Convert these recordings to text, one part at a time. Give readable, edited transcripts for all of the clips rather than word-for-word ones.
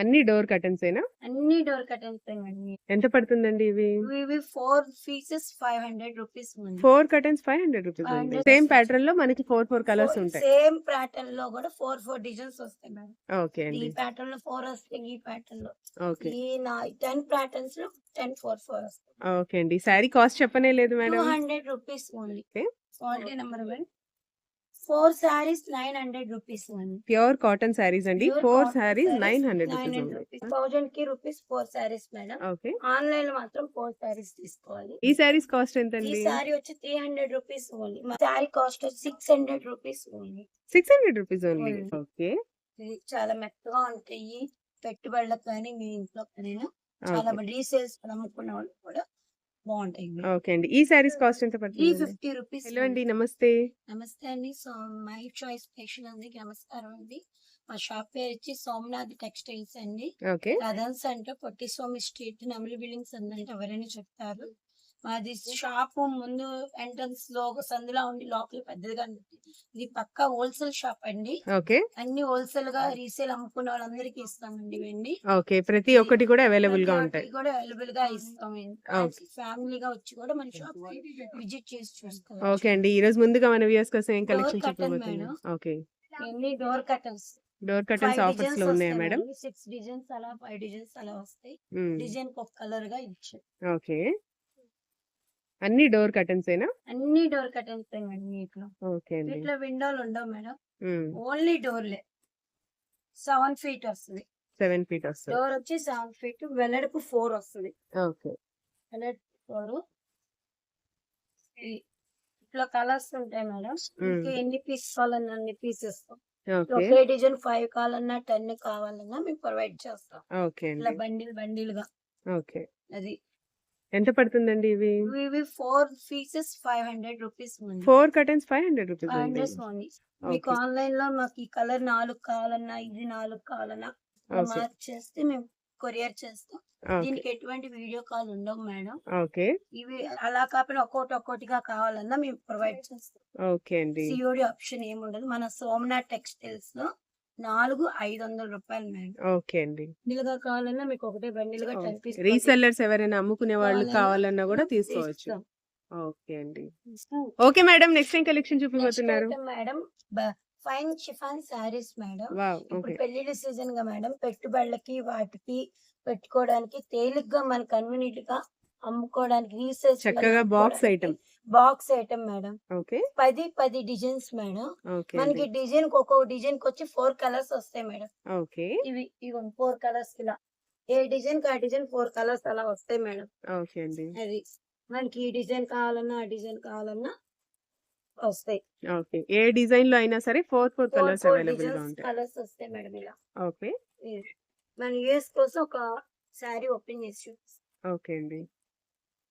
అన్ని డోర్ కర్టెన్సేనా? అన్ని door curtains అండి. ఎంత పడుతుందండి ఇవి? ఇవి 4 పీసెస్ 500 రూపీస్ ఉంది. 4 కర్టెన్స్ 500 రూపీస్ ఉంది. 500 సేమ్ రూపీస్. ప్యాటర్న్ లో మనకి 4 కలర్స్ ఉంటాయి. సేమ్ ప్యాటర్న్ లో కూడా 4 డిజైన్స్ వస్తాయి మేడం. ఓకే ఈ అండి. ప్యాటర్న్ లో 4 వస్తాయి, ఈ ప్యాటర్న్ లో ఓకే. ఈ 10 ప్యాటర్న్స్ లో 10 4 వస్తాయి. ఓకే అండి. సారీ కాస్ట్ చెప్పనే లేదు madam. 200 rupees only. Okay. Quality number 1. 4 sarees 900 rupees only. Pure cotton saris అండి. Pure 4 cotton saris sarees 900 rupees 900 ఉంది. రూపీస్. 1000 కి rupees 4 sarees madam. Okay. Online లో మాత్రం 4 sarees తీసుకోవాలి. ఈ సారీస్ కాస్ట్ ఈ ఎంతండి? సారీ వచ్చి 300 రూపీస్ ఓన్లీ. మా సారీ కాస్ట్ వచ్చి 600 rupees only. 600 rupees only. Only. Okay. ఇది చాలా మెత్తగా ఉంటాయి. పెట్టుబడులకు కానీ మీ ఇంట్లో కానీ చాలా రీసేల్స్ అమ్ముకున్న వాళ్ళు కూడా బాగుంటాయి. ఓకే అండి. ఈ సారీస్ కాస్ట్ ఎంత పడుతుంది? 350 రూపీస్. హలో అండి, నమస్తే. నమస్తే అండి. సో మై చాయిస్ ఫ్యాషన్ అందరికి నమస్కారం అండి. మా షాప్ పేరు వచ్చి సోమనాథ్ టెక్స్టైల్స్ అండి. ఓకే. రథన్ సెంటర్ పొట్టి స్వామి స్ట్రీట్ నమిలి బిల్డింగ్స్ ఉందంటే ఎవరైనా చెప్తారు. మాది షాప్ ముందు ఎంట్రన్స్ లో ఒక సందులా ఉండి లోపల పెద్దదిగా ఉంటుంది. ఇది పక్కా హోల్సేల్ షాప్ అండి. ఓకే. అన్ని హోల్సేల్ గా రీసేల్ అమ్ముకున్న వాళ్ళందరికీ ఇస్తామండి ఇవన్నీ. ఓకే. ప్రతి ఒక్కటి కూడా అవైలబుల్ గా ఉంటాయి. కూడా అవైలబుల్ గా ఇస్తామండి. ఫ్యామిలీగా వచ్చి కూడా మన షాప్ విజిట్ చేసి చూసుకోవచ్చు. ఓకే అండి. ఈ రోజు ముందుగా మన వ్యూయర్స్ కోసం ఏం డోర్ కలెక్షన్ కర్టన్ చెప్పబోతున్నారు? మేడం. ఓకే. ఎన్ని door curtains. Door curtains 5 offers designs లో ఉన్నాయా వస్తాయి మేడం? మేడం. 6 డిజైన్స్ అలా 5 డిజైన్స్ అలా వస్తాయి. మ్మ్. డిజైన్ ఒక కలర్ గా ఇచ్చారు. ఓకే. అన్ని డోర్ కర్టన్సేనా? అన్ని డోర్ కర్టన్స్ మేడం. వీటిలో ఓకే అండి. వీటిలో విండోలు ఉండవు మేడం. మ్మ్. ఓన్లీ డోర్లే. 7 ఫీట్ వస్తుంది. 7 ఫీట్ వస్తుంది. డోర్ వచ్చి 7 ఫీట్, వెడల్పు 4 వస్తుంది. ఓకే. వెడల్పు 4. ఇట్లా కలర్స్ ఉంటాయి మేడం. మీకు ఎన్ని పీస్ కావాలన్నా అన్ని పీసెస్. ఓకే. ఒకే డిజైన్ 5 కావాలన్నా 10 కావాలన్నా మేము ప్రొవైడ్ చేస్తాం. ఓకే ఇట్లా అండి. బండిల్ గా. ఓకే. అది ఎంత పడుతుందండి ఇవి? ఇవి 4 పీసెస్ 500 రూపీస్ ఉంది. 4 కర్టన్స్ 500 రూపీస్ ఉంది. 500 ఓన్లీ. మీకు ఓకే. ఆన్లైన్ లో మాకు ఈ కలర్ 4 కావాలన్నా ఇది 4 కావాలన్నా ఓకే. మార్క్ చేస్తే మేము కొరియర్ చేస్తాం. ఓకే. దీనికి ఎటువంటి వీడియో కాల్ ఉండవు మేడం. ఓకే. ఇవి అలా కాకుండా ఒక్కొక్కటిగా కావాలన్నా మేము ప్రొవైడ్ చేస్తాం. ఓకే అండి. సిఓడి ఆప్షన్ ఏముండదు. మన సోమనాథ్ టెక్స్టైల్స్ లో 4 500 రూపాయలు మేడం. ఓకే అండి. బండిలుగా కావాలన్నా మీకు ఒకటే బండిలుగా 10 పీస్ రీసెల్లర్స్ ఎవరైనా అమ్ముకునే వాళ్ళు కావాలన్నా కూడా తీసుకోవచ్చు. ఓకే అండి. ఓకే మేడం, నెక్స్ట్ ఏం కలెక్షన్ చూపిపోతున్నారు? Madam fine chiffon saris madam. Wow. ఇప్పుడు ఓకే. పెళ్లిళ్ళ సీజన్ గా మేడం, పెట్టుబడులకి వాటికి పెట్టుకోవడానికి తేలిగ్గా మన కన్వీనియంట్ గా అమ్ముకోవడానికి రీసేల్స్ చక్కగా box item. Box item madam. Okay. 10 designs madam. Okay మనకి అండి. డిజైన్ ఒక్కొక్క డిజైన్ కి వచ్చి 4 కలర్స్ వస్తాయి మేడం. ఓకే. ఇవి 4 కలర్స్ ఇలా ఏ డిజైన్ కి ఆ డిజైన్ 4 కలర్స్ అలా వస్తాయి మేడం. ఓకే అండి. అది మనకి ఈ డిజైన్ కావాలన్నా ఆ డిజైన్ కావాలన్నా వస్తాయి. ఓకే. ఏ డిజైన్ లో అయినా సరే 4 కలర్స్ అవైలబుల్ గా ఉంటాయి. కలర్స్ వస్తాయి మేడం ఇలా. ఓకే. మన యూఎస్ కోసం ఒక సారీ ఓపెన్ చేసి చూపిస్తాం. ఓకే అండి.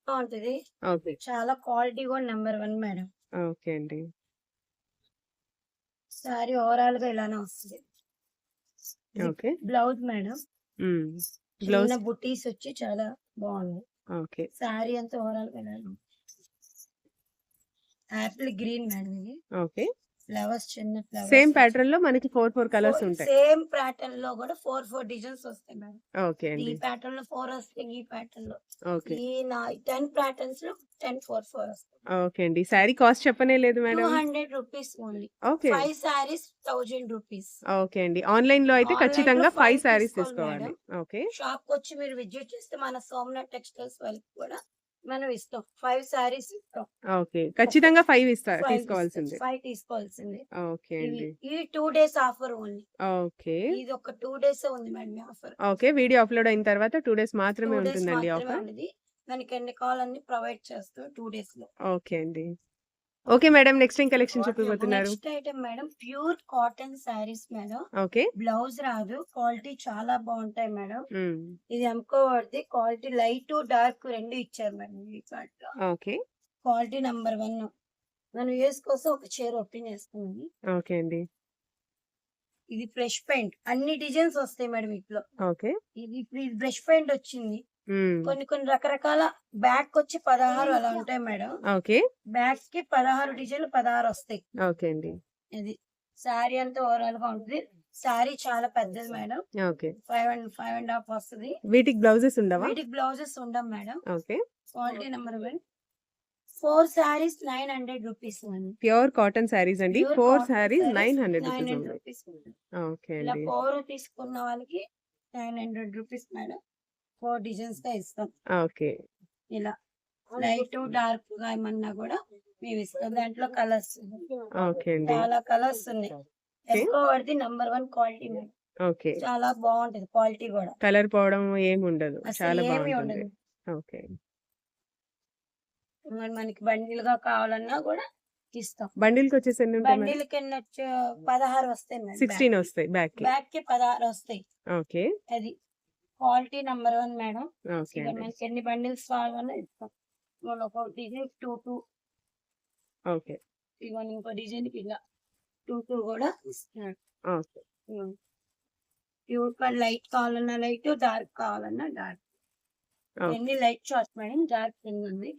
బాగుంటది. ఓకే. చాలా క్వాలిటీ కూడా నెంబర్ 1 మేడం. ఓకే అండి. సారీ ఓవరాల్ గా ఇలానే వస్తుంది. ఓకే. Blouse madam. బ్లౌజ్. చిన్న బుటీస్ వచ్చి చాలా బాగుంది. ఓకే. సారీ అంతా ఓవరాల్ గా ఇలానే ఉంది. యాపిల్ గ్రీన్ మేడం ఇది. ఓకే. ఫ్లవర్స్ చిన్న ఫ్లవర్స్. సేమ్ ప్యాటర్న్ లో మనకి 4 కలర్స్ ఉంటాయి. సేమ్ ప్యాటర్న్ లో కూడా 4 డిజైన్స్ వస్తాయి మేడం. ఓకే ఈ అండి. ప్యాటర్న్ లో 4 వస్తాయి. ఈ ప్యాటర్న్ లో ఓకే. ఈ 10 ప్యాటర్న్స్ లో 10 4 వస్తాయి. ఓకే అండి. సారీ కాస్ట్ చెప్పనే లేదు madam. 200 rupees only. Okay. 5 saris 1000 rupees. Okay అండి. ఆన్లైన్ లో అయితే ఆన్లైన్ లో ఖచ్చితంగా 5 5 సారీస్ తీసుకోవాలి తీసుకోవాలి. మేడం. ఓకే. షాప్ వచ్చి మీరు విజిట్ చేస్తే మన సోమనాథ్ టెక్స్టైల్స్ వాళ్ళకి కూడా మనం ఇస్తాం. 5 సారీస్ ఇస్తాం. ఓకే. ఖచ్చితంగా 5 5 తీసుకోవాల్సిందే. 5 తీసుకోవాల్సిందే. ఓకే అండి. ఇది 2 డేస్ ఆఫర్ ఓన్లీ. ఓకే. ఇది ఒక 2 డేస్ ఉంది madam offer. Okay. Video upload అయిన తర్వాత 2 డేస్ మాత్రమే 2 డేస్ ఉంటుందండి మాత్రమే ఆఫర్. ఉండదు. మనకి ఎన్ని కావాలన్నీ ప్రొవైడ్ చేస్తాం 2 డేస్ లో. ఓకే అండి. ఓకే మేడం, నెక్స్ట్ ఏం కలెక్షన్ చూపిపోతున్నారు? Next item madam pure cotton saris madam. Okay. Blouse రాదు. క్వాలిటీ చాలా బాగుంటాయి మేడం. ఇది అమ్ముకోవద్ది. క్వాలిటీ లైట్ డార్క్ రెండు ఇచ్చారు మేడం. ఈ కార్ట్ ఓకే. Quality number 1. మనం యూఎస్ కోసం ఒక చీర ఓపెన్ చేస్తున్నాము. ఓకే అండి. ఇది బ్రష్ పెయింట్ అన్ని డిజైన్స్ వస్తాయి మేడం ఇట్లో. ఓకే. ఇది బ్రష్ పెయింట్ వచ్చింది. కొన్ని రకరకాల బ్యాక్ వచ్చి 16 అలా ఉంటాయి మేడం. ఓకే. బ్యాక్ కి 16 డిజైన్లు 16 వస్తాయి. ఓకే అండి. ఇది సారీ అంతా ఓవరాల్ గా ఉంటుంది. శారీ చాలా పెద్దది మేడం. ఓకే. 5.5 వస్తది. వీటికి బ్లౌజెస్ ఉండవా? వీటికి బ్లౌజెస్ ఉండవు madam. Okay. Quality number 1. 4 saris 900 rupees అండి. ప్యూర్ కాటన్ శారీస్ అండి. Pure 4 cotton saris saris 900 rupees 900 ఉంది. Rupees madam. ఓకే ఇలా అండి. 4 తీసుకున్న వాళ్ళకి 900 రూపీస్ మేడం. 4 డిజైన్స్ గా ఇస్తాం. ఓకే. ఇలా లైట్ డార్క్ గా ఏమన్నా కూడా మేము ఇస్తాం. దాంట్లో కలర్స్ ఓకే అండి. చాలా కలర్స్ ఉన్నాయి. ఎక్కువ పడితే నెంబర్ 1 క్వాలిటీ మేడం. ఓకే. చాలా బాగుంటది క్వాలిటీ కూడా. కలర్ పోవడం ఏమి ఉండదు. అసలు చాలా ఏమీ బాగుంటుంది. ఉండదు. ఓకే. మరి మనకి బండిల్ గా కావాలన్నా కూడా ఇస్తాం. బండిల్కి వచ్చేసి ఎన్ని ఉంటాయి మేడం? బండిల్ కింద 16 వస్తాయి మేడం. 16 వస్తాయి బ్యాక్ కి. బ్యాక్ కి 16 వస్తాయి. ఓకే. అది క్వాలిటీ నెంబర్ 1 మేడం. ఓకే ఇక్కడ అండి. మనకి ఎన్ని బండిల్స్ కావాలన్నా ఇస్తాం. ఇవాళ ఒక డిజైన్ 2 ఓకే. ఇవాళ ఇంకో డిజైన్ ఇలా 2 కూడా ఇస్తున్నాడు. ఓకే. ప్యూర్ లైట్ కావాలన్నా లైట్, డార్క్ కావాలన్నా డార్క్. ఓకే. ఎన్ని లైట్ షార్ట్ మేడం, డార్క్ ఉంది.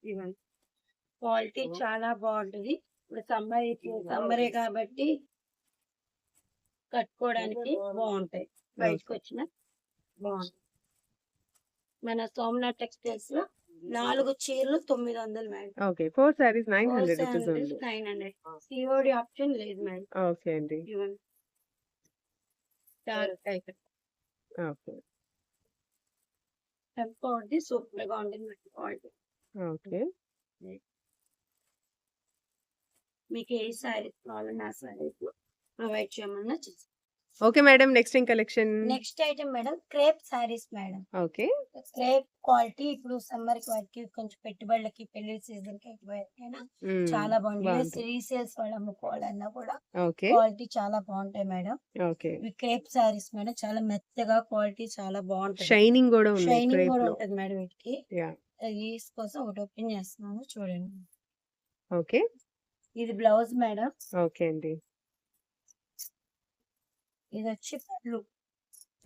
ఇవ్వండి క్వాలిటీ చాలా బాగుంటది. ఇప్పుడు సమ్మరే కాబట్టి కట్టుకోవడానికి బాగుంటాయి. బయటకు వచ్చిన బాగుంటాయి. మన సోమనాథ్ టెక్స్టైల్స్ లో 4 చీరలు 900 మేడం. ఓకే. 4 శారీస్ 900 రూపీస్ ఉంది. 900. సిఓడి ఆప్షన్ లేదు మేడం. ఓకే అండి. ఇవ్వండి dark type okay. Quality super గా ఉంటుంది మేడం. Quality okay. మీకు ఏ శారీస్ కావాలన్నా ఆ శారీస్ ప్రొవైడ్ చేయమన్నా చేస్తాం. Okay madam. నెక్స్ట్ ఏం collection? Next item madam crepe saris madam. Okay. Crepe quality ఇప్పుడు సమ్మర్ కి వాటికి కొంచెం పెట్టుబడులకి పెళ్లి సీజన్ కి ఎటువైనా చాలా బాగుంది. బాగుంటాయి. రీసేల్స్ వాళ్ళు అమ్ముకోవాలన్నా కూడా ఓకే. క్వాలిటీ చాలా బాగుంటాయి మేడం. ఓకే. ఇవి క్రేప్ శారీస్ మేడం. చాలా మెత్తగా క్వాలిటీ చాలా బాగుంటుంది. షైనింగ్ కూడా ఉంది షైనింగ్ క్రేప్ కూడా లో. ఉంటది మేడం వీటికి. యా. ఈస్ కోసం ఒకటి ఓపెన్ చేస్తున్నాను చూడండి. ఓకే. ఇది బ్లౌజ్ మేడం. ఓకే అండి. ఇది వచ్చి పళ్ళు.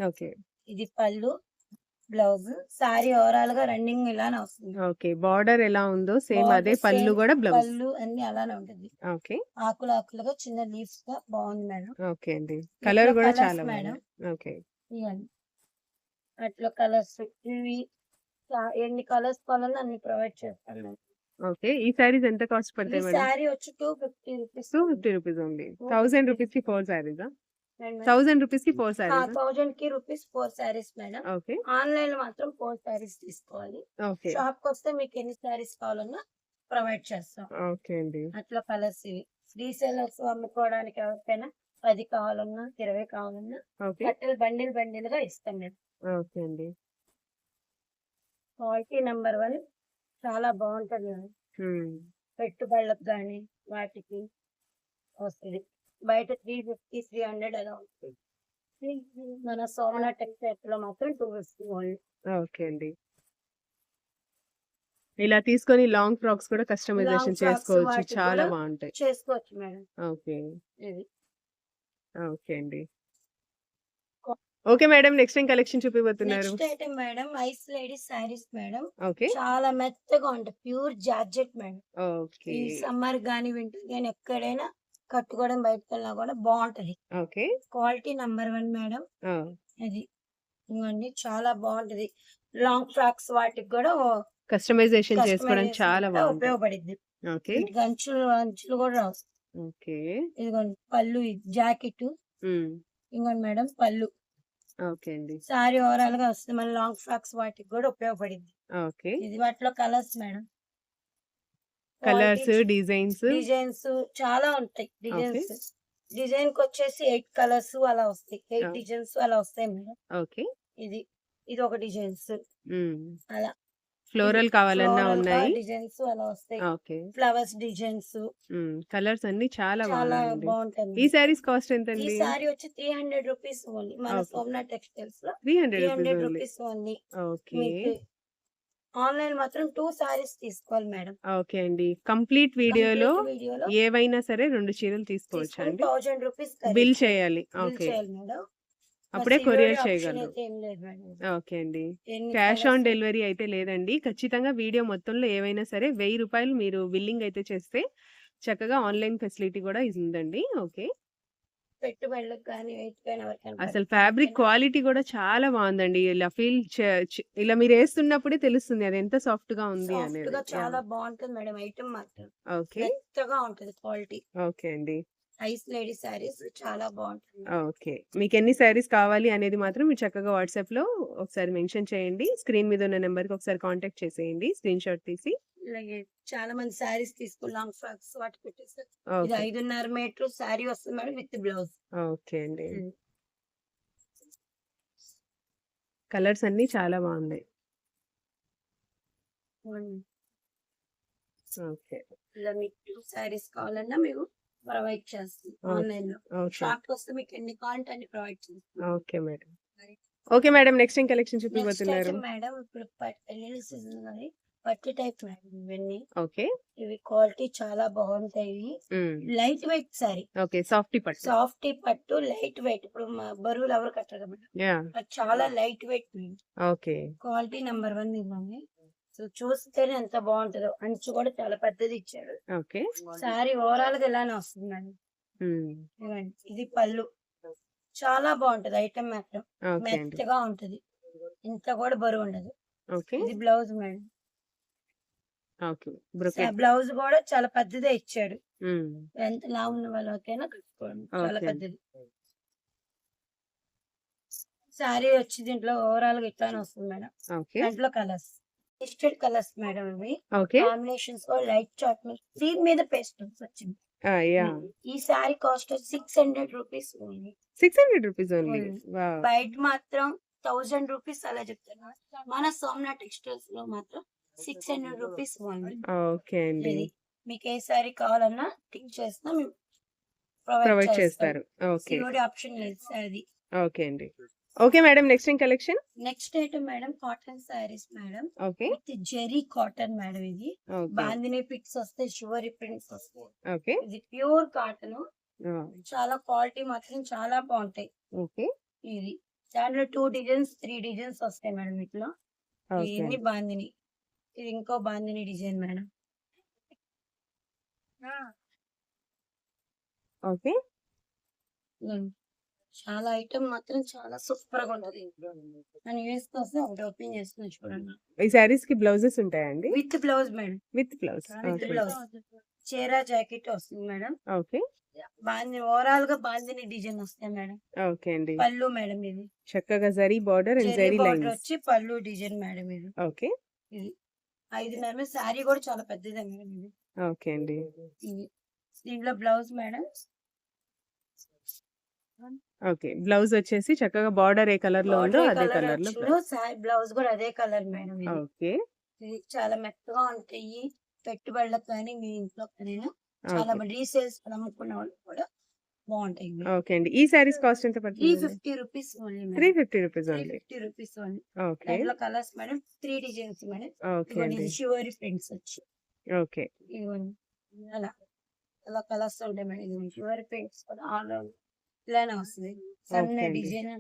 ఓకే. ఇది పళ్ళు బ్లౌజ్. సారీ ఓవరాల్ గా రన్నింగ్ ఇలానే వస్తుంది. ఓకే. బార్డర్ ఎలా ఉందో సేమ్ అదే Border పళ్ళు same, కూడా బ్లౌజ్. పళ్ళు అన్ని అలానే ఉంటుంది. ఓకే. ఆకులు ఆకులుగా చిన్న లీవ్స్ గా బాగుంది మేడం. ఓకే అండి. కలర్ ఇందులో కూడా colours చాలా మేడం. బాగుంది. ఓకే. ఇవన్నీ అట్లా కలర్స్ ఇవి ఎన్ని కలర్స్ కావాలన్నా అన్ని ప్రొవైడ్ చేస్తాను మేడం. ఓకే. ఈ సారీస్ ఎంత కాస్ట్ ఈ పడతాయి మేడం? శారీ వచ్చి 250 రూపీస్. 250 rupees only. 1000 రూపీస్ కి 4 సారీస్. మేడం. 1000 రూపీస్ కి 4 సారీస్. 1000 కి rupees 4 saris madam. Okay. Online లో మాత్రం 4 శారీస్ తీసుకోవాలి. ఓకే. షాప్ కి వస్తే మీకు ఎన్ని శారీస్ కావాలన్నా ప్రొవైడ్ చేస్తాం. ఓకే అండి. అట్లా కలర్స్ ఇవి రీసేలర్స్ అమ్ముకోవడానికి ఎవరికైనా 10 కావాలన్నా 20 కావాలన్నా ఓకే. బట్టలు బండిల్ బండిల్ గా ఇస్తాం మేము. ఓకే అండి. క్వాలిటీ నెంబర్ 1 చాలా బాగుంటది మేడం. పెట్టుబడులకు కానీ వాటికి వస్తుంది. బయట 350 300 అలా వస్తుంది. మన సోమనాథ్ టెక్స్టైల్స్ లో మాత్రం 250 ఓన్లీ. ఓకే అండి. ఇలా తీసుకొని లాంగ్ ఫ్రాక్స్ కూడా కస్టమైజేషన్ Long frocks చేసుకోవచ్చు. వాటికి చాలా కూడా బాగుంటాయి. చేసుకోవచ్చు మేడం. ఓకే. ఇది ఓకే అండి. Okay madam. నెక్స్ట్ ఏం కలెక్షన్ చూపిపోతున్నారు? Next item madam ice ladies saris madam. Okay. చాలా మెత్తగా ఉంటాయి. Pure georgette madam. ఓకే. ఈ సమ్మర్ గానీ వింటర్ గానీ ఎక్కడైనా కట్టుకోవడం బయటకు వెళ్ళినా కూడా బాగుంటది. ఓకే. Quality number 1 madam. ఆ, ఇది ఇవన్నీ చాలా బాగుంటది. లాంగ్ ఫ్రాక్స్ వాటికి కూడా కస్టమైజేషన్ చేసుకోవడం కస్టమైజేషన్ చాలా బాగుంటుంది. ఉపయోగపడిద్ది. ఓకే. వీటికి అంచులు కూడా రావు. ఓకే. ఇదిగోండి పళ్ళు జాకెట్. ఉమ్, ఇదిగోండి మేడం పళ్ళు. ఓకే అండి. సారీ ఓవరాల్ గా వస్తుంది. మన లాంగ్ ఫ్రాక్స్ వాటికి కూడా ఉపయోగపడింది. ఓకే. ఇది వాటిలో colours madam. Colours, designs. Designs చాలా ఉంటాయి. డిజైన్ కి వచ్చేసి 8 కలర్స్ అలా వస్తాయి. 8 డిజైన్స్ అలా వస్తాయి మేడం. ఓకే. ఇది ఇది ఒక డిజైన్స్ ఉమ్, అలా ఫ్లోరల్ కావాలన్నా ఉన్నాయి. డిజైన్స్ అలా వస్తాయి. ఓకే. ఫ్లవర్స్ డిజైన్స్ కలర్స్ అన్ని చాలా చాలా బాగున్నాయండి. ఈ బాగుంటుంది. సారీస్ కాస్ట్ ఈ ఎంతండి? సారీ వచ్చి 300 రూపీస్ ఓన్లీ. మన Okay. సోమనాథ్ టెక్స్టైల్స్ లో 300 300 rupees only. Rupees only. Okay. మీకు ఆన్లైన్ మాత్రం 2 సారీస్ తీసుకోవాలి మేడం. ఓకే అండి. కంప్లీట్ వీడియోలో వీడియోలో ఏవైనా సరే 2 చీరలు తీసుకోవచ్చా అండి? 1000 రూపీస్ బిల్ చేయాలి. ఓకే. చేయాలి మేడం. అప్పుడే COD కొరియర్ ఆప్షన్ చేయగలరు. అయితే ఏం లేదు మేడం. ఓకే అండి. ఎన్ని క్యాష్ ఆన్ colours డెలివరీ అయితే లేదండి. ఖచ్చితంగా వీడియో మొత్తంలో ఏవైనా సరే 1000 రూపాయలు మీరు బిల్లింగ్ అయితే చేస్తే చక్కగా ఆన్లైన్ ఫెసిలిటీ కూడా ఉందండి. ఓకే. పెట్టుబడులకు కానీ వేటికైనా ఎవరికైనా అసలు ఫ్యాబ్రిక్ పట్టుకోవడానికైనా క్వాలిటీ కూడా చాలా బాగుందండి. ఇలా ఫీల్ ఇలా మీరు వేస్తున్నప్పుడే తెలుస్తుంది అది ఎంత సాఫ్ట్ గా ఉంది సాఫ్ట్ అనేది. గా చాలా బాగుంటుంది మేడం. ఐటమ్ మాత్రం ఓకే. మెత్తగా ఉంటది క్వాలిటీ. ఓకే అండి. ఐస్ లేడీ సారీస్ చాలా బాగుంటుంది. ఓకే. మీకు ఎన్ని శారీస్ కావాలి అనేది మాత్రం మీరు చక్కగా వాట్సాప్‌లో ఒకసారి మెన్షన్ చేయండి. స్క్రీన్ మీద ఉన్న నంబర్‌కి ఒకసారి కాంటాక్ట్ చేసేయండి. స్క్రీన్ షాట్ తీసి. ఇలాగే చాలా మంది సారీస్ తీసుకుని లాంగ్ ఫ్రాక్స్ వాటి పెట్టేస్తారు. ఇది ఓకే. 5.5 మీటర్ సారీ వస్తుంది మేడం విత్ బ్లౌజ్. ఓకే అండి. కలర్స్ అన్నీ చాలా బాగున్నాయి. ఓకే. ఇలా మీకు సారీస్ కావాలన్నా మీకు ప్రొవైడ్ చేస్తాం ఓకే. ఆన్లైన్ లో. ఓకే. షాప్ వస్తే మీకు ఎన్ని కావాలంటే అన్ని ప్రొవైడ్ చేస్తాం. Okay madam. Okay madam. Next ఏం కలెక్షన్ నెక్స్ట్ చూపిపోతున్నారు? ఐటమ్ మేడం ఇప్పుడు పెళ్లి సీజన్ కానీ పట్టు టైప్ మేడం ఇవన్నీ. ఓకే. ఇవి క్వాలిటీ చాలా బాగుంటాయి. Light weight sorry. Okay. Softy పట్టు. సాఫ్ట్ పట్టు లైట్ వెయిట్. ఇప్పుడు బరువులు ఎవరు కట్టరు కదా మేడం. యాహ్! అది చాలా light weight madam. Okay. Quality number 1 ఇవ్వండి. సో చూస్తేనే ఎంత బాగుంటుందో. అంచు కూడా చాలా పెద్దది ఇచ్చాడు. ఓకే. సారీ ఓవరాల్ గా ఇలానే వస్తుంది మేడం. ఇవ్వండి ఇది పళ్ళు. చాలా బాగుంటది ఐటమ్ మాత్రం. ఓకే అండి. మెత్తగా ఉంటది. ఇంత కూడా బరువు ఉండదు. ఓకే. ఇది blouse madam. Okay. Brocade. Blouse కూడా చాలా పెద్దదే ఇచ్చాడు. ఎంత లావు ఉన్న వాళ్ళకైనా కట్టుకోండి. చాలా ఓకే. పెద్దది. సారీ వచ్చి దీంట్లో ఓవరాల్ గా ఇట్లానే వస్తుంది మేడం. ఓకే. దాంట్లో కలర్స్ పేస్టెడ్ కలర్స్ మేడం ఇవి. ఓకే. కాంబినేషన్స్ కూడా లైట్ చాట్ దీని మీద పేస్టల్స్ వచ్చింది. యాహ్! ఈ సారీ కాస్ట్ 600 రూపీస్ ఉంది. 600 రూపీస్ ఓన్లీ. ఉంది. వావ్! బయట మాత్రం 1000 రూపీస్ అలా చెప్తున్నారు. మన సోమనాథ్ టెక్స్టైల్స్ లో మాత్రం 600 రూపీస్ ఉంది. ఓకే అండి. ఇది మీకు ఏ సారీ కావాలన్నా టిక్ చేసినా మేము ప్రొవైడ్ ప్రొవైడ్ చేస్తాం. చేస్తారు. ఓకే. సిఓడి ఆప్షన్ లేదు సారీ. ఓకే అండి. Okay madam. నెక్స్ట్ ఏం collection? Next item madam cotton saris madam. Okay. With zari cotton madam ఇది. ఓకే. బాందిని పిక్స్ వస్తాయి, షివరీ ప్రింట్స్ వస్తాయి. ఓకే. ఇది ప్యూర్ కాటన్. ఆ! చాలా క్వాలిటీ మాత్రం చాలా బాగుంటాయి. ఓకే. ఇది దాంట్లో 2 డిజైన్స్ 3 డిజైన్స్ వస్తాయి మేడం ఇట్లా. ఓకే. ఇవన్నీ బాందిని. ఇది ఇంకో బాందిని డిజైన్ మేడం. ఓకే. చాలా ఐటమ్ మాత్రం చాలా సూపర్ గా ఉంటది. నేను వేసుకొస్తే ఒకటి ఓపెన్ చేస్తున్నా చూడండి. ఈ సారీస్ కి బ్లౌజెస్ ఉంటాయా అండి? With blouse madam. With blouse. With okay. Blouse. చీర జాకెట్ వస్తుంది మేడం. ఓకే. బాందిని ఓవరాల్ గా బాందిని డిజైన్ వస్తాయి మేడం. ఓకే అండి. పళ్ళు మేడం ఇది. చక్కగా zari border and zari zari border lines. వచ్చి పళ్ళు డిజైన్ మేడం ఇది. ఓకే. ఇది 5.5 సారీ కూడా చాలా పెద్దదే మేడం ఇది. ఓకే అండి. ఇది దీంట్లో బ్లౌజ్ మేడం. ఓకే. బ్లౌజ్ వచ్చేసి చక్కగా బార్డర్ ఏ కలర్ లో ఉందో బార్డర్ అదే కలర్ కలర్ లో వచ్చిందో బ్లౌజ్ కూడా అదే కలర్ మేడం ఇది. ఓకే. ఇది చాలా మెత్తగా ఉంటాయి. పెట్టుబడులకు కానీ మీ ఇంట్లో కానీ చాలా ఓకే. రీసేల్స్ అమ్ముకున్న వాళ్ళు కూడా బాగుంటాయి ఇవి. ఓకే అండి. ఈ సారీస్ కాస్ట్ ఎంత పడుతుంది? 350 rupees only madam. 350 rupees only. 350 rupees only. Okay. దాంట్లో colours madam 3 designs madam. Okay ఇదిగోండి అండి. ఇది షివరీ ప్రింట్స్ వచ్చి ఓకే. ఇదిగోండి అలా అలా కలర్స్ ఉంటాయి మేడం. ఇది షివరీ ప్రింట్స్ కూడా ఆల్ ఇలానే వస్తుంది. సన్న ఓకే అండి. డిజైన్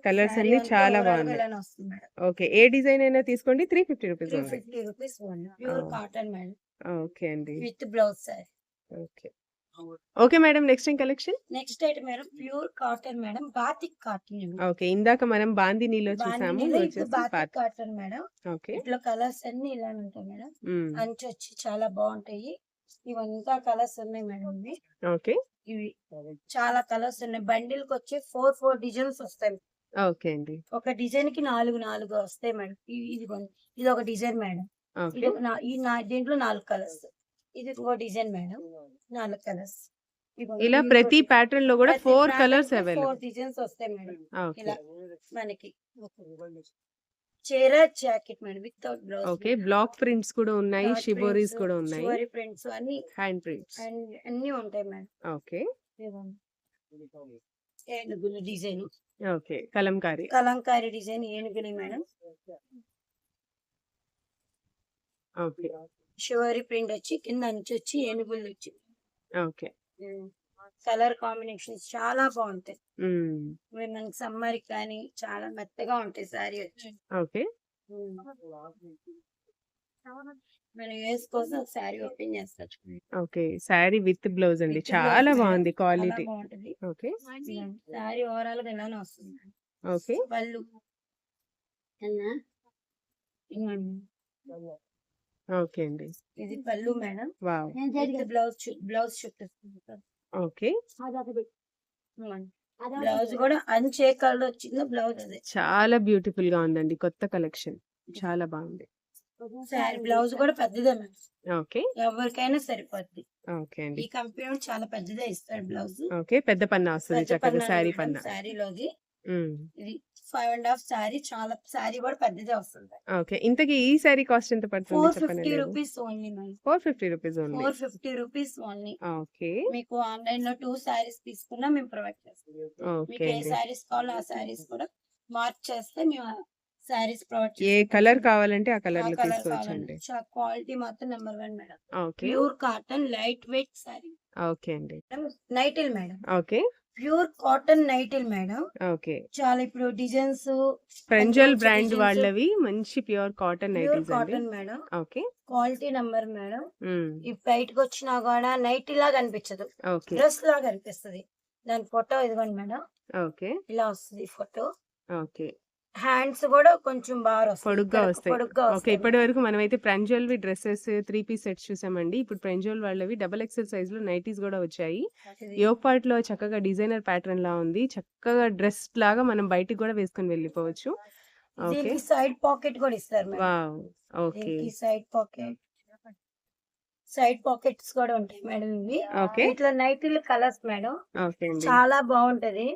కలర్స్ సారీ అన్ని అంతా చాలా ఓవరాల్ గా బాగున్నాయి. ఇలానే వస్తుంది మేడం. ఓకే. ఏ డిజైన్ అయినా తీసుకోండి 350 rupees only. 350 rupees only. Pure ఓ. కాటన్ మేడం ఓకే అండి. With blouse sari. Okay. Okay madam. Next ఏం collection? Next item madam pure cotton madam. Batik cotton. Okay. ఇందాక మనం బాందినీలో చూసాము. బాందినీలో ఇది ఇది వచ్చేసి బాతిక్ పాత. Cotton madam. ఓకే. ఇట్లా కలర్స్ అన్ని ఇలానే ఉంటాయి మేడం. అంచు వచ్చి చాలా బాగుంటాయి. ఇవంతా కలర్స్ ఉన్నాయి మేడం. ఇవి ఓకే. ఇవి చాలా కలర్స్ ఉన్నాయి. బండిల్ కి వచ్చి 4 డిజైన్స్ వస్తాయి. ఓకే అండి. ఒక డిజైన్ కి 4 వస్తాయి మేడం. ఇది ఒక డిజైన్ మేడం. ఓకే. దీంట్లో 4 కలర్స్. ఇది ఇంకో డిజైన్ మేడం. 4 కలర్స్. ఇలా ప్రతి ప్యాటర్న్ లో కూడా 4 కలర్స్ 4 అవైలబుల్. డిజైన్స్ వస్తాయి మేడం. ఓకే. ఇలా మనకి చీర jacket madam without blouse. Okay. Block prints కూడా ఉన్నాయి. షిబోరీస్ కూడా ఉన్నాయి. షివరీ ప్రింట్స్ అన్ని హ్యాండ్ ప్రింట్స్. అన్ని ఉంటాయి మేడం. ఓకే. ఏనుగులు design. Okay. Kalamkari. Kalamkari design ఏనుగులు మేడం. ఓకే. షివరీ ప్రింట్ వచ్చి కింద అంచు వచ్చి ఏనుగులు వచ్చి ఓకే. కలర్ కాంబినేషన్స్ చాలా బాగుంటాయి. మ్మ్. మీరు మనకి సమ్మర్ కానీ చాలా మెత్తగా ఉంటాయి సారీ వచ్చి. ఓకే. మనం వేసుకోసం ఒక శారీ ఓపెన్ చేస్తారు. ఓకే. శారీ విత్ బ్లౌజ్ అండి. విత్ చాలా బ్లౌజ్ మేడం. బాగుంది చాలా క్వాలిటీ. బాగుంటది. ఓకే. శారీ ఓవరాల్ గా ఇలానే వస్తుంది. ఓకే. పళ్ళు అవునా? ఇదిగోండి. ఓకే అండి. ఇది పళ్ళు మేడం. వావ్! విత్ బ్లౌజ్ చుట్టూ ఓకే. బ్లౌజ్ కూడా అంచే కలర్ వచ్చిందో బ్లౌజ్ అదే. చాలా బ్యూటిఫుల్ గా ఉందండి. కొత్త కలెక్షన్. చాలా బాగుంది. శారీ బ్లౌజ్ కూడా పెద్దదే మేడం. ఓకే. ఎవరికైనా సరిపోద్ది. ఓకే అండి. ఈ కంపెనీ చాలా పెద్దదే ఇస్తాడు బ్లౌజ్. ఓకే. పెద్ద పన్నా వస్తది పెద్ద చక్కగా పన్నా శారీ మేడం పన్నా. శారీలోది. హ్మ్. ఇది 5.5 శారీ చాలా శారీ కూడా పెద్దదే వస్తుంది. ఓకే. ఇంతకీ ఈ శారీ కాస్ట్ ఎంత పడుతుంది 450 చెప్పనలేదు? Rupees only madam. 450 rupees only. 450 rupees only. Okay. మీకు ఆన్లైన్ లో 2 శారీస్ తీసుకున్నా మేము ప్రొవైడ్ చేస్తాం. ఓకే మీకు ఏ అండి. శారీస్ కావాలో ఆ శారీస్ కూడా మార్క్ చేస్తే మేము శారీస్ ప్రొవైడ్ ఏ చేస్తాం. కలర్ కావాలంటే ఆ ఆ కలర్ లో కలర్ తీసుకోవచ్చండి. కావాలండి. క్వాలిటీ మాత్రం number 1 madam. Okay. Pure cotton light weight sari. Okay అండి. Nightie madam. Okay. Pure cotton nightie madam. Okay. చాలా ఇప్పుడు డిజైన్స్ ప్రెంజల్ బ్రాండ్ వాళ్ళవి మంచి ప్యూర్ కాటన్ ప్యూర్ నైటీస్ అండి. Cotton madam. Okay. Quality number madam. Hmm. ఈ బయటకు వచ్చినా కూడా నైటీ లాగా అనిపించదు, ఓకే. డ్రెస్ లాగా అనిపిస్తుంది. దాని ఫోటో ఇదిగోండి మేడం. ఓకే. ఇలా వస్తుంది ఫోటో. ఓకే. హ్యాండ్స్ కూడా కొంచెం బాగా వస్తాయి. పొడుగ్గా వస్తాయి. పొడుగ్గా ఓకే. వస్తాయి. ఇప్పటి వరకు మనమైతే ప్రెంజోల్వి డ్రెస్సెస్ 3 పీస్ సెట్స్ చూసామండి. ఇప్పుడు ప్రెంజోల్ వాళ్ళవి డబుల్ ఎక్సెల్ సైజ్ లో నైటీస్ కూడా వచ్చాయి. ఇది యోగ్ పార్ట్ లో చక్కగా డిజైనర్ ప్యాటర్న్ లా ఉంది. చక్కగా డ్రెస్ లాగా మనం బయటికి కూడా వేసుకొని వెళ్ళిపోవచ్చు. ఓకే. దీనికి సైడ్ పాకెట్ కూడా ఇస్తారు మేడం. వావ్! ఓకే. దీనికి సైడ్ పాకెట్స్ కూడా ఉంటాయి మేడం. ఇవి ఓకే. ఇట్లా నైటీలు కలర్స్ మేడం. ఓకే అండి. చాలా బాగుంటది.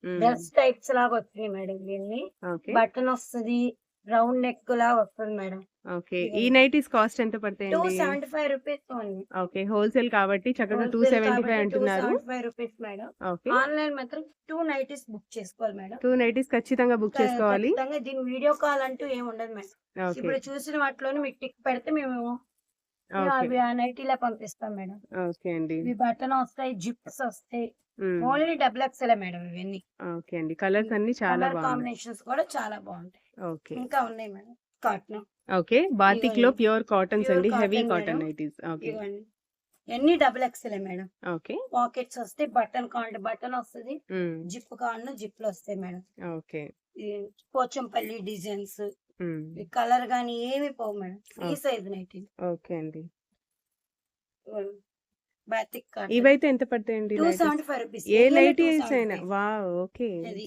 హ్మ్. డ్రెస్ టైప్స్ లాగా వస్తుంది మేడం. దీన్ని ఓకే. బటన్ వస్తుంది, రౌండ్ నెక్ లాగా వస్తుంది మేడం. ఓకే. ఈ నైటీస్ కాస్ట్ ఎంత పడతాయండి? 275 రూపీస్ ఓన్లీ. ఓకే. హోల్‌సేల్ కాబట్టి చక్కగా హోల్సేల్ 275 కాబట్టి అంటున్నారు. 275 రూపీస్ మేడం. ఓకే. ఆన్లైన్ మాత్రం 2 నైటీస్ బుక్ చేసుకోవాలి మేడం. 2 నైటీస్ ఖచ్చితంగా బుక్ చేసుకోవాలి. ఖచ్చితంగా దీని వీడియో కాల్ అంటూ ఏమి ఉండదు మేడం. ఓకే. ఇప్పుడు చూసిన వాటిలోనే మీకు టిక్ పెడితే మేము ఓకే. అవి ఆ నైటీలా పంపిస్తాం మేడం. ఓకే అండి. ఇవి బటన్ వస్తాయి, జిప్స్ వస్తాయి. హ్మ్. ఓన్లీ డబుల్ ఎక్స్ఎల్ మేడం ఇవన్నీ. ఓకే అండి. కలర్స్ అన్ని చాలా కలర్ బాగున్నాయి. కాంబినేషన్స్ కూడా చాలా బాగుంటాయి. ఓకే. ఇంకా ఉన్నాయి మేడం. Cotton okay. బాతిక్ లో ఇవ్వండి. ప్యూర్ కాటన్స్ ప్యూర్ అండి. Heavy cotton cotton madam. Nighties. Okay. ఇవ్వండి. ఎన్ని double XL madam. Okay. Pockets వస్తాయి, బటన్ కావాలంటే బటన్ వస్తుంది, హ్మ్. జిప్ కావాలన్నా జిప్లు వస్తాయి మేడం. ఓకే. ఈ పోచంపల్లి డిజైన్స్ హ్మ్. ఈ కలర్ గానీ ఏమి పోవు madam. Free okay. Size nighty. Okay అండి. బాతిక్ కాటన్ ఇవైతే ఎంత పడతాయండి నైటీస్? 275 రూపీస్. ఏ ఏదైనా నైటీస్ అయినా? 275. వావ్! ఓకే. అది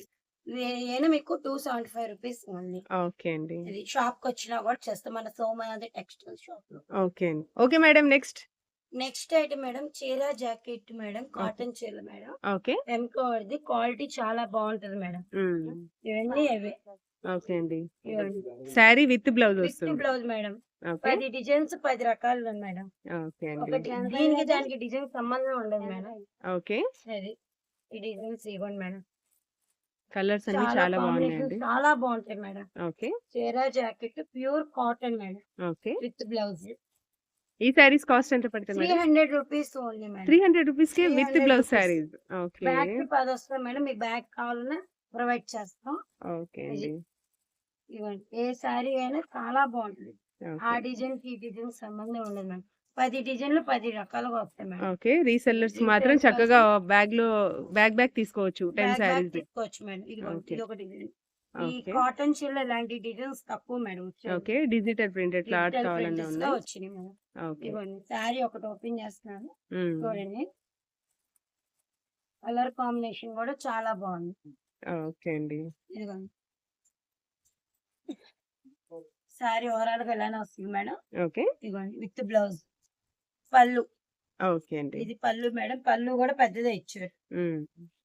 ఏదైనా మీకు 275 రూపీస్ ఓన్లీ. ఓకే అండి. ఇది షాప్ కి వచ్చినా కూడా చేస్తాం మన సోమనాథ్ టెక్స్టైల్ షాప్ లో. ఓకే అండి. Okay madam. Next. Next item madam చీర జాకెట్ మేడం. ఓకే. కాటన్ చీర మేడం. ఓకే. ఎంకోవర్ది క్వాలిటీ చాలా బాగుంటది మేడం. హ్మ్. ఇవన్నీ అవే. ఓకే అండి. ఇవ్వండి. శారీ విత్ బ్లౌజ్ విత్ వస్తుంది. Blouse madam. ఓకే. 10 డిజైన్స్ 10 రకాలు ఉన్నాయి మేడం. ఓకే అండి. ఒకటి దీనికి దానికి డిజైన్ సంబంధం ఉండదు మేడం. ఓకే. అది ఈ డిజైన్స్ ఇవ్వండి మేడం. కలర్స్ అన్ని చాలా చాలా కాంబినేషన్ బాగున్నాయండి. చాలా బాగుంటాయి మేడం. ఓకే. చీర jacket pure cotton madam okay. With blouse. ఈ శారీస్ కాస్ట్ ఎంత పడతాయి madam? 300 rupees only madam. 300 rupees కి with 300 blouse rupees. Saris. Okay. Bag కి 10 వస్తాయి మేడం. మీకు బ్యాగ్ కావాలన్నా ప్రొవైడ్ చేస్తాం. ఓకే అండి. ఇవ్వండి. ఏ శారీ అయినా చాలా బాగుంటుంది. ఆ ఓకే. డిజైన్ కి ఈ డిజైన్ సంబంధం ఉండదు మేడం. 10 డిజైన్లు 10 రకాలుగా వస్తాయి మేడం. ఓకే. రీసెల్లర్స్ రీసేల్ మాత్రం కోసం చక్కగా బ్యాగ్ తీసుకోవచ్చు 10 బ్యాగ్ శారీస్. తీసుకోవచ్చు మేడం. ఇదిగోండి ఓకే. ఇది ఒక డిజైన్. ఈ ఓకే. కాటన్ చీరలో ఇలాంటి డిజైన్స్ తక్కువ మేడం వచ్చేది. Okay. Digital printed cloth digital కావాలన్నా ప్రింటెడ్స్ గా ఉన్నాయి. వచ్చినాయి మేడం. ఓకే. ఇవ్వండి. శారీ ఒకటి ఓపెన్ చేస్తున్నాను హ్మ్. చూడండి. కలర్ కాంబినేషన్ కూడా చాలా బాగుంది. ఓకే అండి. ఇదిగోండి. శారీ ఓవరాల్ గా ఇలానే వస్తుంది మేడం. ఓకే. ఇదిగోండి విత్ బ్లౌజ్. పళ్ళు ఓకే అండి. ఇది పళ్ళు మేడం. పళ్ళు కూడా పెద్దదే ఇచ్చారు. హ్మ్.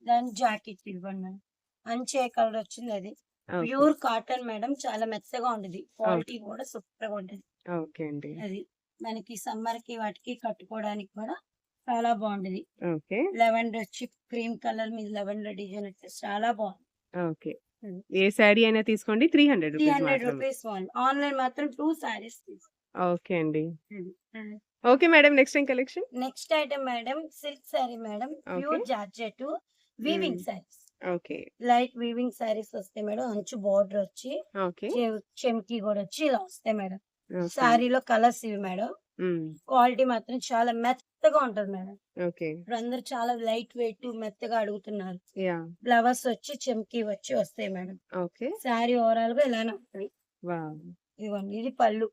దాని జాకెట్ ఇవ్వండి మేడం. మంచి కలర్ వచ్చింది అది. ఓకే. Pure cotton madam. చాలా మెత్తగా ఉంటుంది. ఓకే. క్వాలిటీ కూడా సూపర్ గా ఉంటుంది. ఓకే అండి. అది మనకి సమ్మర్ కి వాటికి కట్టుకోవడానికి కూడా చాలా బాగుంటది. ఓకే. లెవెండర్ వచ్చి క్రీమ్ కలర్ మీద లెవెండర్ డిజైన్ వచ్చేసి చాలా బాగుంది. ఓకే. ఏ శారీ అయినా తీసుకోండి 300 రూపీస్ 300 మాత్రమే. రూపీస్ ఆన్లైన్ మాత్రం 2 సారీస్. ఓకే అండి. Okay madam. నెక్స్ట్ ఏం collection? Next item madam silk sari madam. Okay. Pure georgette hmm. Weaving saris. Okay. Light weaving saris వస్తాయి మేడం. అంచు బోర్డర్ వచ్చి ఓకే. చెమ్కి కూడా వచ్చి ఇలా వస్తాయి మేడం. ఓకే. శారీలో కలర్స్ ఇవి మేడం. హ్మ్. క్వాలిటీ మాత్రం చాలా మెత్తగా ఉంటది మేడం. ఓకే. ఇప్పుడు అందరూ చాలా లైట్ వెయిట్ మెత్తగా అడుగుతున్నారు. యాహ్! ఫ్లవర్స్ వచ్చి చెమ్కీ వచ్చి వస్తాయి మేడం. ఓకే. శారీ ఓవరాల్ గా ఇలానే ఉంటుంది. వావ్! ఇదిగోండి ఇది పళ్ళు.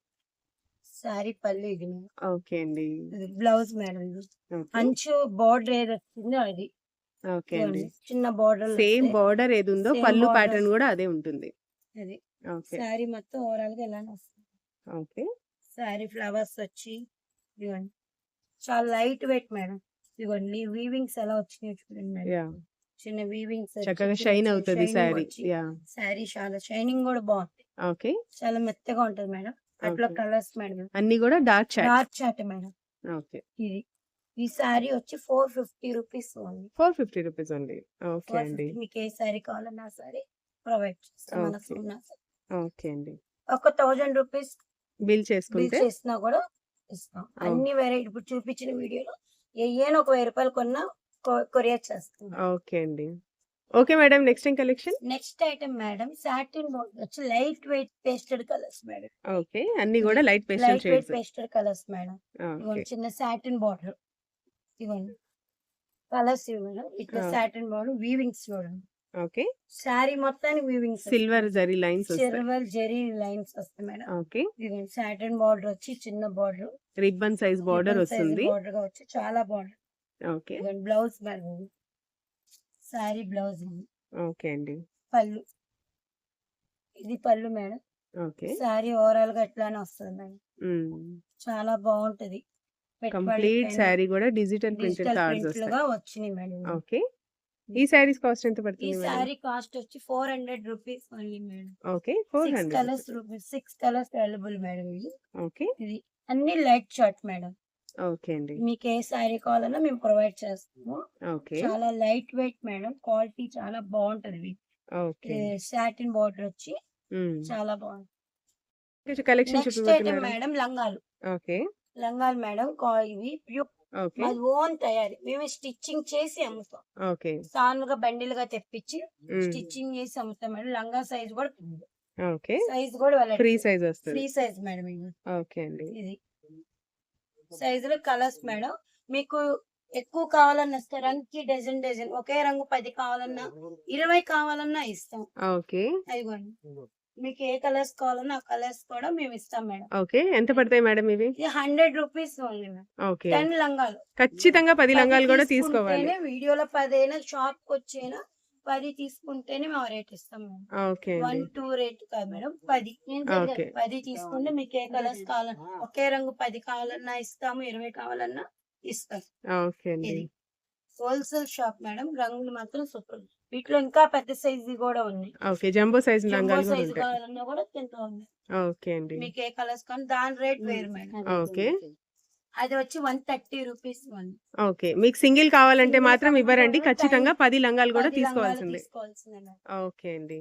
శారీ పళ్ళు ఇది మేడం. ఓకే అండి. ఇది బ్లౌజ్ మేడం ఇది. ఓకే. అంచు బోర్డర్ ఏది వచ్చిందో అది. ఓకే అండి. ఇదిగోండి చిన్న బోర్డర్ సేమ్ బార్డర్ ఏదుందో సేమ్ పళ్ళు బార్డర్ ప్యాటర్న్ గూడా అదే ఉంటుంది. అది. ఓకే. శారీ మొత్తం ఓవరాల్ గా ఇలానే వస్తుంది. ఓకే. శారీ ఫ్లవర్స్ వచ్చి ఇదిగోండి చాలా లైట్ వెయిట్ మేడం. ఇదిగోండి వీవింగ్స్ ఎలా వచ్చినాయో చూడండి మేడం. యాహ్! చిన్న వీవింగ్స్ చక్కగా షైన్ అవుతది శారీ. యాహ్! శారీ చాలా షైనింగ్ కూడా బాగుంది. ఓకే. చాలా మెత్తగా ఉంటది మేడం. అట్లా ఓకే. Colours madam. అన్ని గూడా డార్క్ చాట్. డార్క్ చాట్ మేడం. ఓకే. ఇది ఈ శారీ వచ్చి 450 rupees only. 450 rupees only. Okay అండి. 450 మీకు ఏ శారీ కావాలన్నా ఆ శారీ ప్రొవైడ్ చేస్తాం. మన ఓకే. ఉన్న ఓకే అండి. ఒక 1000 రూపీస్ బిల్ బిల్ చేసుకుంటే చేసినా కూడా ఇస్తాం. అన్ని వెరైటీ ఇప్పుడు చూపించిన వీడియోలో ఏయైనా ఒక 1000 రూపాయలు కొన్నా కొరియర్ చేస్తాం. ఓకే అండి. Okay madam. నెక్స్ట్ ఏం collection? Next item madam satin border వచ్చి light weight pasted colours madam. Okay. అన్ని గూడా light pastel light weight shades. Pasted colours madam. Okay. ఇవ్వండి చిన్న సాటిన్ బార్డర్. ఇవ్వండి కలర్స్ ఇవ్వండి. ఇట్లా ఆ! సాటిన్ బార్డర్ వీవింగ్స్ చూడండి. ఓకే. శారీ మొత్తానికి వీవింగ్స్ సిల్వర్ జరీ లైన్స్ వస్తాయి. సిల్వర్ జెరీ లైన్స్ వస్తాయి మేడం. ఓకే. ఇవ్వండి సాటిన్ బార్డర్ వచ్చి చిన్న బార్డర్ రిబ్బన్ సైజ్ బార్డర్ వస్తుంది. బార్డర్ గా వచ్చి చాలా బాగుంది. ఓకే. ఇవ్వండి blouse madam. Sari blouse okay అండి. పళ్ళు. ఇది పళ్ళు మేడం. ఓకే. శారీ ఓవరాల్ గా ఎట్లానే వస్తుంది మేడం. హ్మ్. చాలా బాగుంటది. కంప్లీట్ శారీ గూడా digital printed digital cards print వస్తాయి. గా వచ్చినాయి మేడం. ఓకే. ఈ శారీస్ కాస్ట్ ఎంత ఈ పడుతుంది మేడం? శారీ కాస్ట్ వచ్చి 400 rupees only madam. Okay. 6 400 colours rupees. Rupees 6 colours available madam. ఇది ఓకే. ఇది అన్ని లైట్ షార్ట్ మేడం. ఓకే అండి. మీకు ఏ శారీ కావాలన్నా మేము ప్రొవైడ్ చేస్తాము. ఓకే. చాలా లైట్ వెయిట్ మేడం. క్వాలిటీ చాలా బాగుంటది. ఓకే. సాటిన్ బార్డర్ వచ్చి హ్మ్. చాలా బాగుంది. కలెక్షన్ నెక్స్ట్ ఐటమ్ చూపిపోతున్నారు. మేడం లంగాలు. ఓకే. లంగాలు మేడం ఇవి ప్యూర్ ఓకే. మాది ఓన్ తయారీ. మేము స్టిచ్చింగ్ చేసి అమ్ముతాం. ఓకే. సానుగా బండిలుగా తెప్పించి హ్మ్. స్టిచ్చింగ్ చేసి అమ్ముతాం మేడం. లంగా సైజ్ కూడా ఓకే. సైజ్ కూడా ఫ్రీ సైజ్ వస్తది. Free size madam. ఇది ఓకే అండి. ఇది సైజులో కలర్స్ మేడం. మీకు ఎక్కువ కావాలన్నా ఇస్తాం. రంగుకి డజన్ డజన్ ఒకే రంగు 10 కావాలన్నా 20 కావాలన్నా ఇస్తాం. ఓకే. అదిగోండి మీకు ఏ కలర్స్ కావాలన్నా ఆ కలర్స్ కూడా మేము ఇస్తాం మేడం. ఓకే. ఎంత పడతాయి మేడం ఇవి? ఇది 100 రూపీస్ ఓన్లీ మేడం. ఓకే. 10 లంగాలు. ఖచ్చితంగా 10 10 లంగాలు గూడా తీసుకోవాలి. తీసుకుంటేనే వీడియోలో 10 అయినా షాప్ కి వచ్చైనా 10 తీసుకుంటేనే మేము రేట్ ఇస్తాం మేడం. ఓకే 1, అండి. 2 రేట్ కాదు మేడం. 10 ఓకే. 10 తీసుకుంటే మీకు ఏ కలర్స్ కావాలన్నా ఒకే రంగు 10 కావాలన్నా ఇస్తాము. 20 కావాలన్నా ఇస్తాం. ఓకే అండి. ఇది హోల్సేల్ షాప్ మేడం. రంగులు మాత్రం సూపర్. వీటిలో ఇంకా పెద్ద సైజు కూడా ఉన్నాయి. ఓకే. జంబో సైజ్ జంబో లంగాలు గూడా సైజు ఉంటాయి. కావాలన్నా కూడా తింటూ ఉన్నాయి. ఓకే అండి. మీకు ఏ కలర్స్ కావాలి దాని రేట్ వేరు మేడం. ఓకే. అది వచ్చి 130 రూపీస్ ఓన్లీ. ఓకే. మీకు సింగిల్ కావాలంటే సింగిల్ మాత్రం కావాలంటే ఇవ్వరండి. మాత్రం ఖచ్చితంగా 10 లంగాలు గూడా 10 లంగాలు తీసుకోవాల్సిందే. తీసుకోవాల్సిందే మేడం. ఓకే అండి.